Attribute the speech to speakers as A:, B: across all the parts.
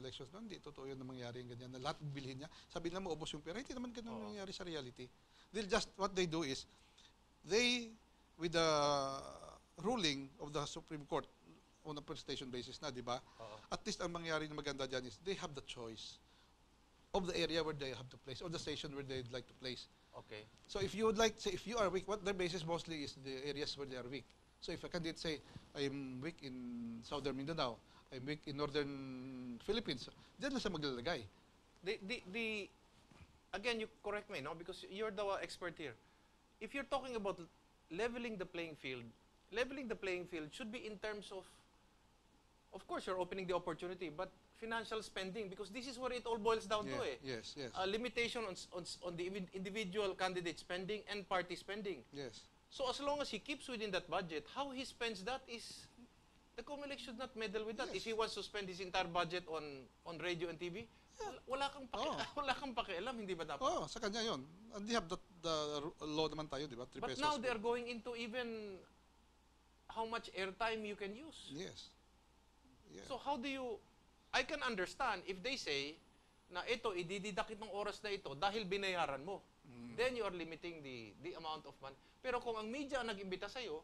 A: elections. No, hindi totoo yun na mangyari yung ganyan. Na lahat bilhin niya. Sabi nila maubos yung pera. Hindi naman ganun nangyari sa reality. What they do is, with the ruling of the Supreme Court on a per station basis na, di ba? At least ang mangyari na maganda dyan is they have the choice of the area where they have to place or the station where they'd like to place.
B: Okay.
A: So if you would like, say, if you are weak, what their basis mostly is the areas where they are weak. So if a candidate say, I'm weak in Southern Mindanao, I'm weak in Northern Philippines, dyan na siya maglalagay.
B: Again, you correct me, no? Because you're the expert here. If you're talking about leveling the playing field should be in terms of course, you're opening the opportunity, but financial spending, because this is where it all boils down to, eh.
A: Yes, yes.
B: Limitation on the individual candidate spending and party spending.
A: Yes.
B: So as long as he keeps within that budget, how he spends that is, the COMELEC should not meddle with that.
A: Yes.
B: If he wants to spend his entire budget on radio and TV, wala kang pakialam, hindi ba dapat?
A: Sa kanya yun. And they have the law naman tayo, di ba? 3
B: But
A: pesos.
B: now they're going into even how much airtime you can use.
A: Yes. Yeah.
B: So how do you, I can understand if they say na ito, idididak itong oras na ito dahil binayaran mo. Then you are limiting the amount of money. Pero kung ang media ang nag-imbita sa'yo,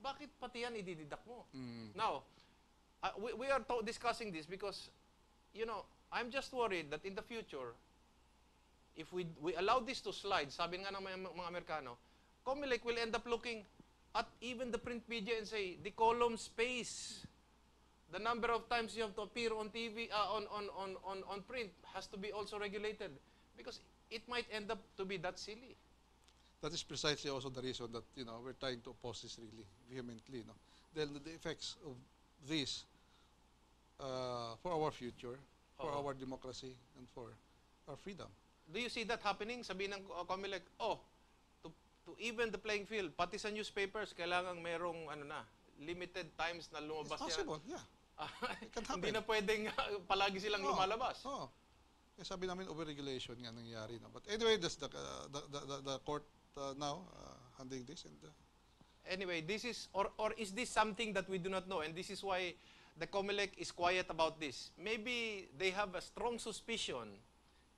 B: bakit pati yan idididak mo? Now, we are discussing this because, you know, I'm just worried that in the future, if we allow this to slide, sabi nga ng mga Amerikano, COMELEC will end up looking at even the print media and say, the column space, the number of times you have to appear on TV, on print has to be also regulated because it might end up to be that silly.
A: That is precisely also the reason that, you know, we're trying to oppose this really vehemently. No? Then the effects of this for our future, for our democracy, and for our freedom.
B: Do you see that happening? Sabi ng COMELEC, to even the playing field, pati sa newspapers, kailangan merong limited times na lumabas yan.
A: It's possible, yeah. It can happen.
B: Hindi na pwedeng palagi silang lumalabas.
A: Kaya sabi namin overregulation nga nangyari. No? But anyway, that's the court now handling this. And
B: anyway, this is, or is this something that we do not know? And this is why the COMELEC is quiet about this. Maybe they have a strong suspicion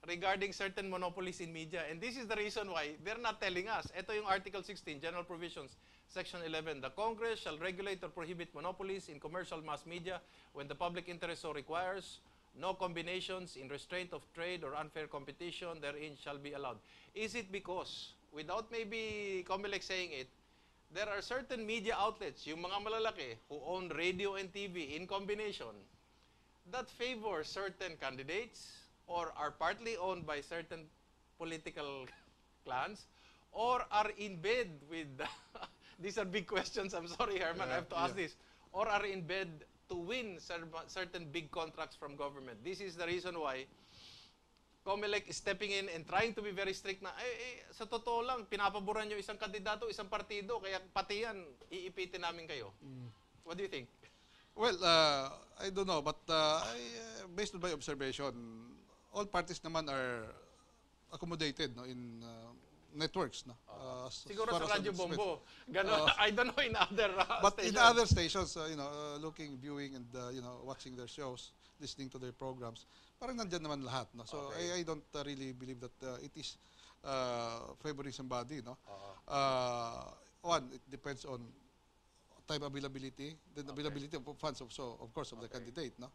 B: regarding certain monopolies in media. And this is the reason why they're not telling us. Ito yung Article 16, General Provisions, Section 11. The Congress shall regulate or prohibit monopolies in commercial mass media when the public interest so requires. No combinations in restraint of trade or unfair competition therein shall be allowed. Is it because, without maybe COMELEC saying it, there are certain media outlets, yung mga malalaki, who own radio and TV in combination, that favor certain candidates or are partly owned by certain political clans or are in bed with, these are big questions, I'm sorry Herman, I have to ask this, or are in bed to win certain big contracts from government. This is the reason why COMELEC is stepping in and trying to be very strict na, sa totoo lang, pinapaboran nyo isang kandidato, isang partido, kaya pati yan, iipitin namin kayo. What do you think?
A: Well, I don't know, but based on my observation, all parties naman are accommodated in networks. No?
B: Siguro sa Radyo Bombo. I don't know in other
A: but
B: stations.
A: in other stations, looking, viewing, and watching their shows, listening to their programs, parang nandyan naman lahat. No? So I don't really believe that it is favoring somebody. No? One, it depends on time availability, then availability of funds also, of course, of the candidate. No?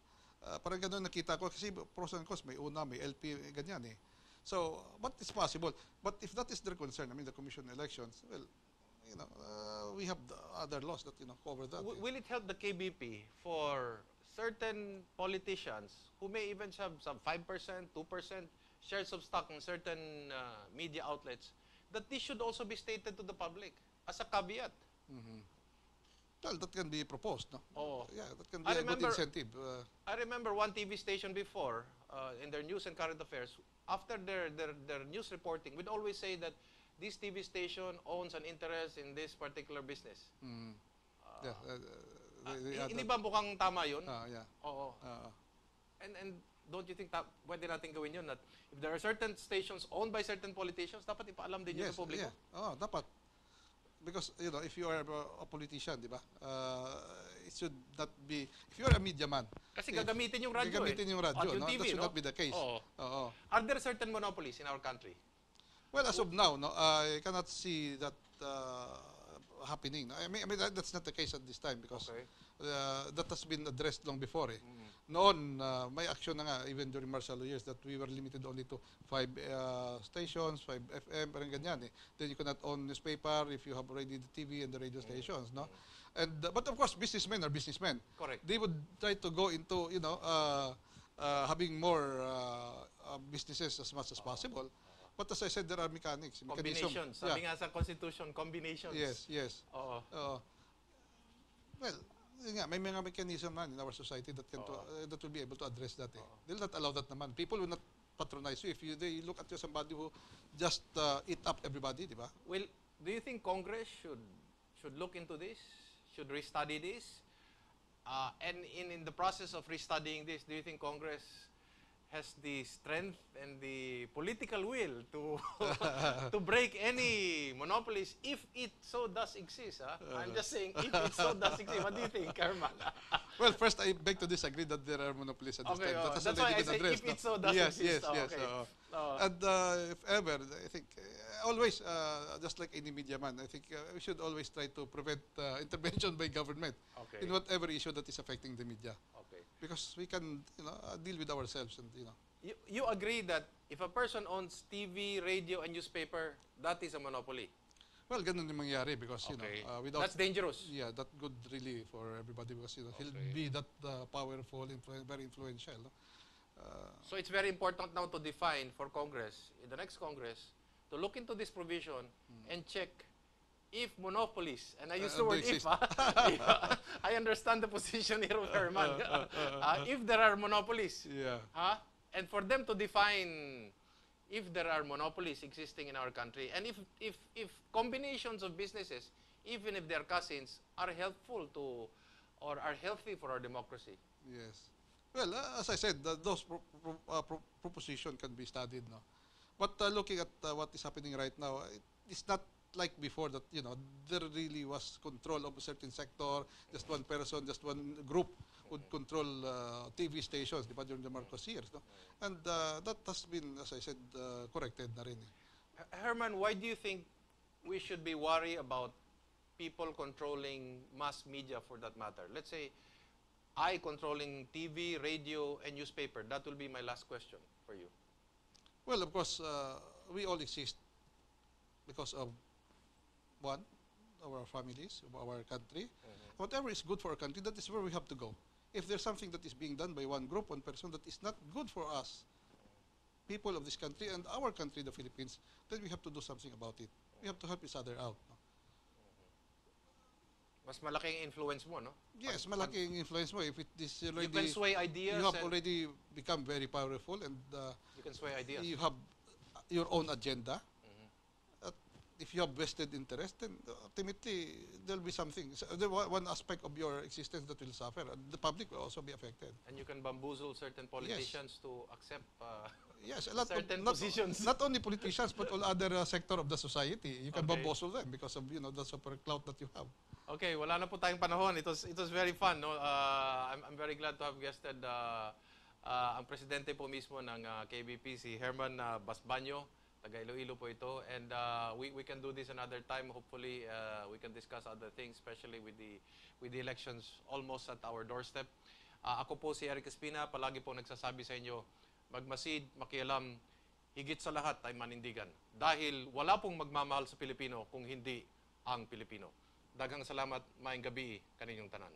A: Parang gano'n nakita ko, kasi pros and cons, may una, may LP, ganyan eh. So, but it's possible. But if that is their concern, I mean, the Commission on Elections, well, we have the other laws that, cover that.
B: Will it help the KBP for certain politicians who may even have some 5%, 2% shares of stock in certain media outlets, that this should also be stated to the public as a caveat?
A: Well, that can be proposed, no? Yeah, that can be a good incentive.
B: I remember one TV station before, in their news and current affairs, after their news reporting, would always say that this TV station owns an interest in this particular business. Hindi ba mukhang tama yun?
A: Yeah.
B: Oo. And don't you think pwede natin gawin yun? That if there are certain stations owned by certain politicians, dapat ipaalam din yun sa publiko?
A: Dapat. Because, if you are a politician, di ba, it should not be, if you're a media man,
B: Kasi gagamitin yung radyo
A: gagamitin yung radyo,
B: At yung
A: no?
B: TV,
A: That should
B: no?
A: not be the case.
B: Oo.
A: Oo.
B: Are there certain monopolies in our country?
A: Well, as of now, no, I cannot see that happening. No? I mean that's not the case at this time because
B: Okay.
A: that has been addressed long before. Eh.
B: Mm.
A: Noon, may action na nga, even during martial law years, that we were limited only to 5 stations, 5 FM, parang ganyan. Eh. Then you cannot own newspaper if you have already the TV and the radio stations. No? And but of course, businessmen are businessmen.
B: Correct.
A: They would try to go into, having more businesses as much as possible. But as I said, there are mechanics,
B: Combinations. Sabi nga sa Constitution, combinations.
A: Yes.
B: Oo.
A: Well, yun nga, may mga mechanism man in our society that can that will be able to address that. Eh. They'll not allow that naman. People will not patronize you if they look at you as somebody who just eat up everybody, di ba?
B: Well, do you think Congress should look into this? Should restudy this? And in the process of restudying this, do you think Congress has the strength and the political will to to break any monopolies if it so does exist? I'm just saying if it so does exist. What do you think, Herman?
A: Well, first, I beg to disagree that there are monopolies at this time. That has
B: that's why
A: already
B: I
A: been
B: say
A: addressed.
B: if it so does exist.
A: Yes.
B: Okay.
A: And if ever, I think, always, just like any media man, I think we should always try to prevent intervention by government
B: Okay.
A: in whatever issue that is affecting the media.
B: Okay.
A: Because we can, deal with ourselves and,
B: You agree that if a person owns TV, radio, and newspaper, that is a monopoly?
A: Well, ganun yung mangyari because,
B: Okay.
A: without...
B: That's dangerous.
A: Yeah, that good really for everybody because, he'll be that powerful, very influential. No?
B: So it's very important now to define for Congress, in the next Congress, to look into this provision and check if monopolies, and I use the word if, I understand the position here of Herman. If there are monopolies,
A: Yeah.
B: and for them to define if there are monopolies existing in our country, and if combinations of businesses, even if they're cousins, are helpful to or are healthy for our democracy.
A: Yes. Well, as I said, those proposition can be studied, no. But looking at what is happening right now, it's not like before that there really was control of a certain sector, just one person, just one group would control TV stations, di ba, during the Marcos years, no? And that has been, as I said, corrected na rin.
B: Herman, why do you think we should be worried about people controlling mass media for that matter? Let's say I controlling TV, radio, and newspaper. That will be my last question for you.
A: Well, of course, we all exist because of one, our families, of our country. Whatever is good for our country, that is where we have to go. If there's something that is being done by one group, one person that is not good for us, people of this country and our country, the Philippines, then we have to do something about it. We have to help each other out. No?
B: Mas malaking influence mo, no?
A: Yes, malaking influence mo. If it is already,
B: You can sway ideas.
A: you have
B: and
A: already become very powerful and
B: you can sway ideas.
A: you have your own agenda. If you have vested interest, then ultimately there'll be something. So, one aspect of your existence that will suffer. The public will also be affected.
B: And you can bamboozle certain politicians to accept
A: Yes, a lot
B: certain
A: of,
B: positions.
A: not only politicians, but all other sector of the society. You can
B: Okay.
A: bamboozle them because of the super clout that you have.
B: Okay, wala na po tayong panahon. It was very fun, no? I'm very glad to have guested ang presidente po mismo ng KBP, si Herman Basbanyo, taga Iloilo po ito. And we can do this another time. Hopefully, we can discuss other things, especially with the elections almost at our doorstep. Ako po si Eric Espina, palagi po nagsasabi sa inyo, magmasid, makialam, higit sa lahat ay manindigan. Dahil wala pong magmamahal sa Pilipino kung hindi ang Pilipino. Daghang salamat, maayong gabi kaninyong tanan.